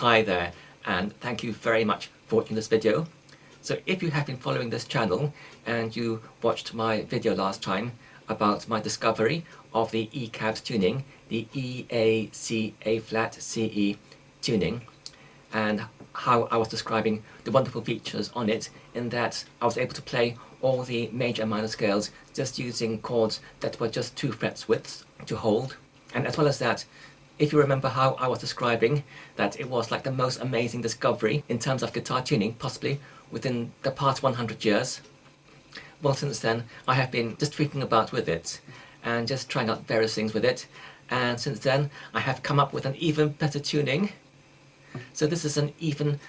Hi there, and thank you very much for watching this video. So if you have been following this channel and you watched my video last time about my discovery of the EAbCAbCE tuning, the EAbCAbCE tuning, and how I was describing the wonderful features on it, in that I was able to play all the major and minor scales just using chords that were just 2 frets width to hold. And as well as that, if you remember how I was describing that it was like the most amazing discovery in terms of guitar tuning, possibly within the past 100 years, well, since then I have been just tweaking about with it and just trying out various things with it, and since then I have come up with an even better tuning. So this is an even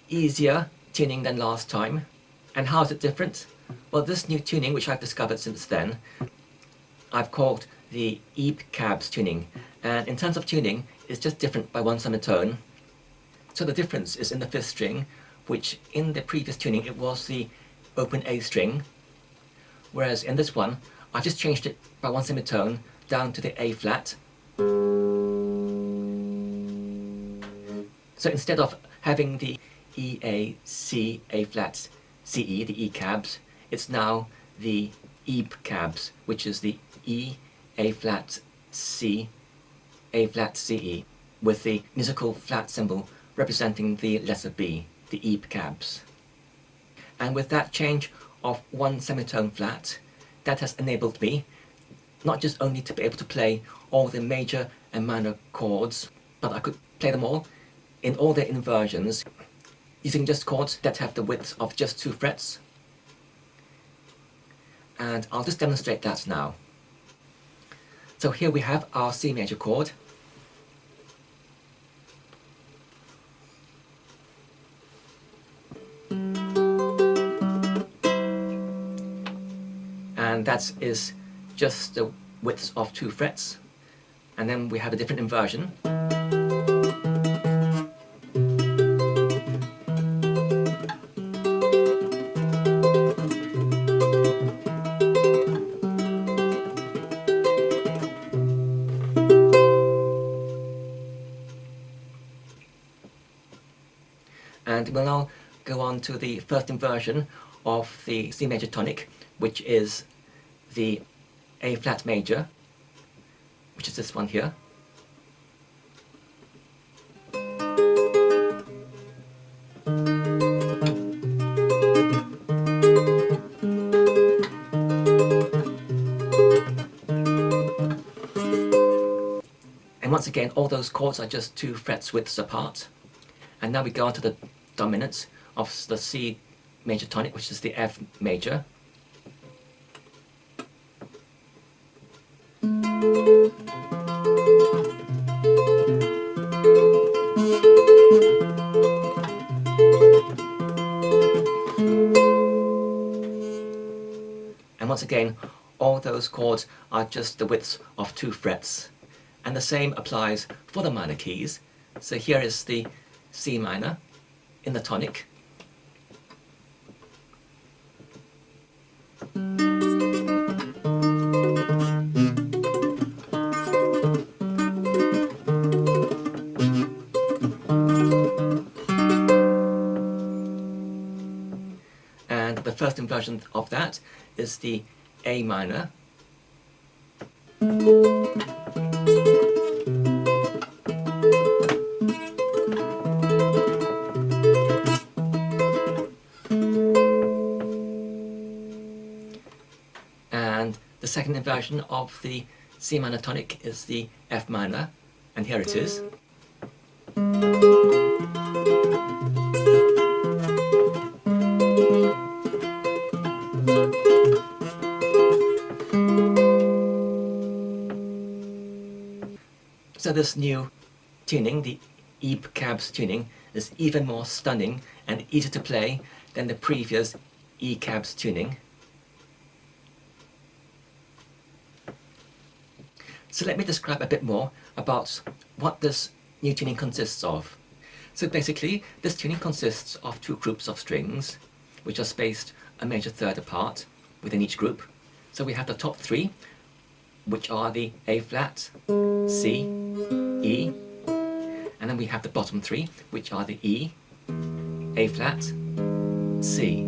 easier tuning than last time. And how is it different? Well, this new tuning, which I've discovered since then, I've called the EAbCAbCE tuning, and in terms of tuning it's just different by 1 semitone. So the difference is in the 5th string, which in the previous tuning it was the open A string, whereas in this one I just changed it by 1 semitone down to the A flat. So instead of having the E, A, C, A flat, C, E, the EAbCAbCE, it's now the EAbCAbCE, which is the E, A flat, C, A flat, C, E, with the musical flat symbol representing the letter B, the EAbCAbCE. And with that change of 1 semitone flat, that has enabled me not just only to be able to play all the major and minor chords, but I could play them all in all their inversions using just chords that have the width of just 2 frets. And I'll just demonstrate that now. So here we have our C major chord. And that is just the width of 2 frets. And then we have a different inversion. And we'll now go on to the first inversion of the C major tonic, which is the A flat major, which is this one here. And once again, all those chords are just 2 frets widths apart. And now we go on to the dominance of the C major tonic, which is the F major. And once again, all those chords are just the widths of 2 frets. And the same applies for the minor keys. So here is the C minor in the tonic. And the first inversion of that is the A minor. And the second inversion of the C minor tonic is the F minor, and here it is. So this new tuning, the EAbCAbCE tuning, is even more stunning and easier to play than the previous EAbCAbCE tuning. So let me describe a bit more about what this new tuning consists of. So basically, this tuning consists of 2 groups of strings, which are spaced a major third apart within each group. So we have the top 3, which are the A flat, C, E, and then we have the bottom three, which are the E, A flat, C.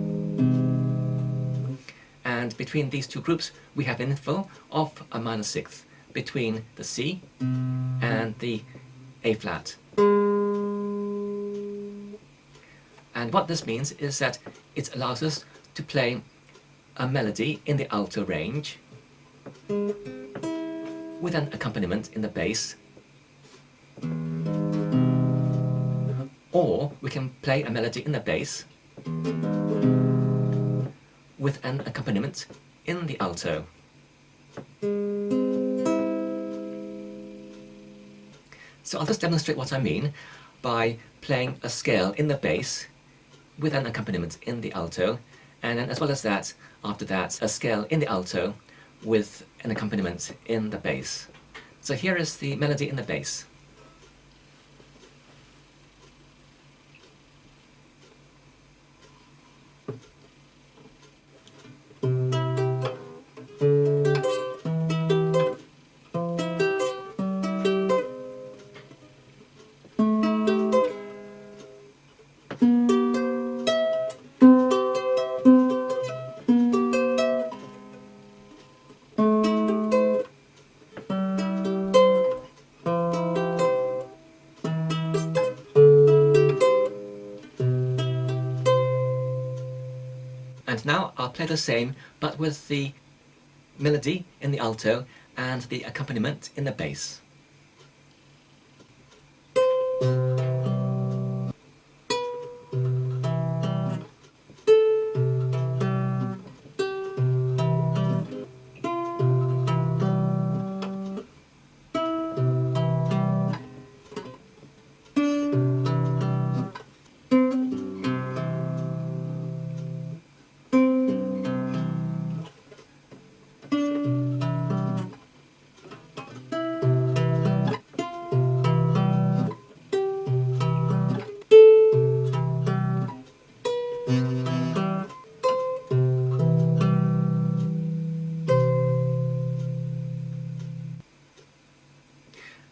And between these two groups we have an interval of a minor sixth between the C and the A flat. And what this means is that it allows us to play a melody in the alto range with an accompaniment in the bass, or we can play a melody in the bass with an accompaniment in the alto. So I'll just demonstrate what I mean by playing a scale in the bass with an accompaniment in the alto, and then as well as that, after that, a scale in the alto with an accompaniment in the bass. So here is the melody in the bass. And now I'll play the same, but with the melody in the alto and the accompaniment in the bass.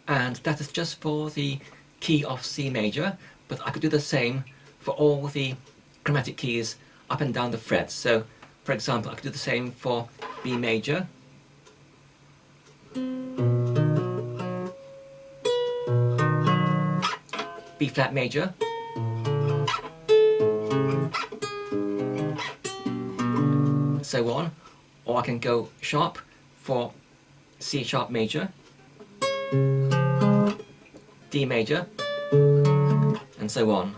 And that is just for the key of C major, but I could do the same for all the chromatic keys up and down the frets. So, for example, I could do the same for B major, B flat major, so on, or I can go sharp for C sharp major, D major, and so on.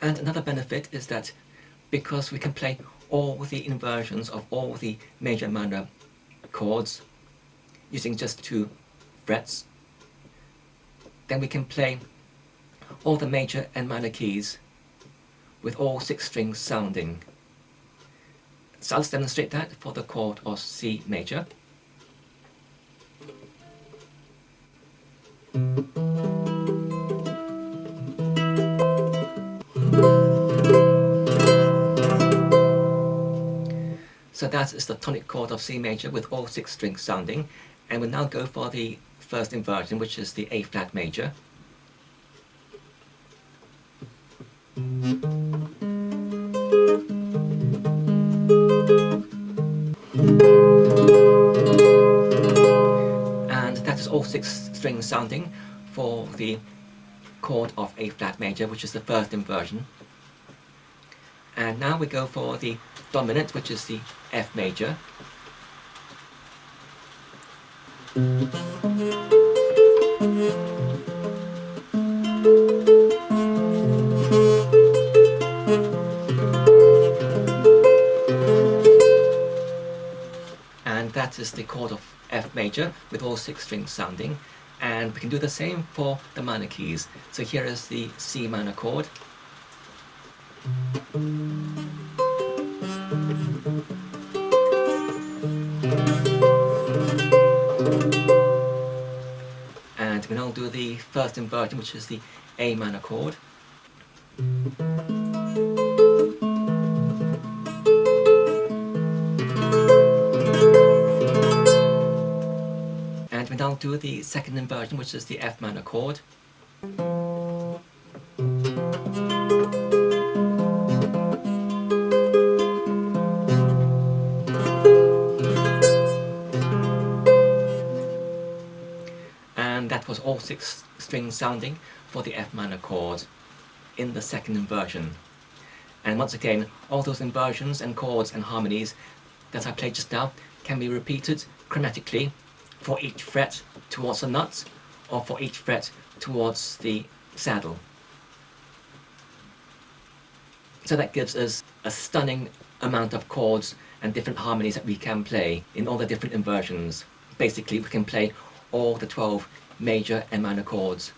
And another benefit is that because we can play all the inversions of all the major and minor chords using just 2 frets, then we can play all the major and minor keys with all 6 strings sounding. So I'll just demonstrate that for the chord of C major. So that is the tonic chord of C major with all 6 strings sounding, and we'll now go for the first inversion, which is the A flat major. And that is all 6 strings sounding for the chord of A flat major, which is the first inversion. And now we go for the dominant, which is the F major. And that is the chord of F major with all 6 strings sounding. And we can do the same for the minor keys. So here is the C minor chord. And we now do the first inversion, which is the A minor chord. do the second inversion, which is the F minor chord. And that was all 6 strings sounding for the F minor chord in the second inversion. And once again, all those inversions and chords and harmonies that I played just now can be repeated chromatically for each fret towards the nuts or for each fret towards the saddle. So that gives us a stunning amount of chords and different harmonies that we can play in all the different inversions. Basically, we can play all the 12 major and minor chords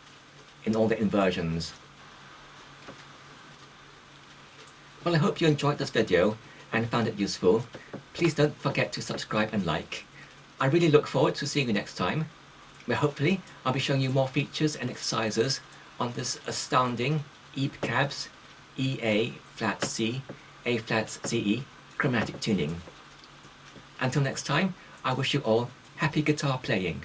in all the inversions. Well, I hope you enjoyed this video and found it useful. Please don't forget to subscribe and like. I really look forward to seeing you next time, where hopefully I'll be showing you more features and exercises on this astounding EAbCAbCE, EA-flat-C, A-flat-CE chromatic tuning. Until next time, I wish you all happy guitar playing.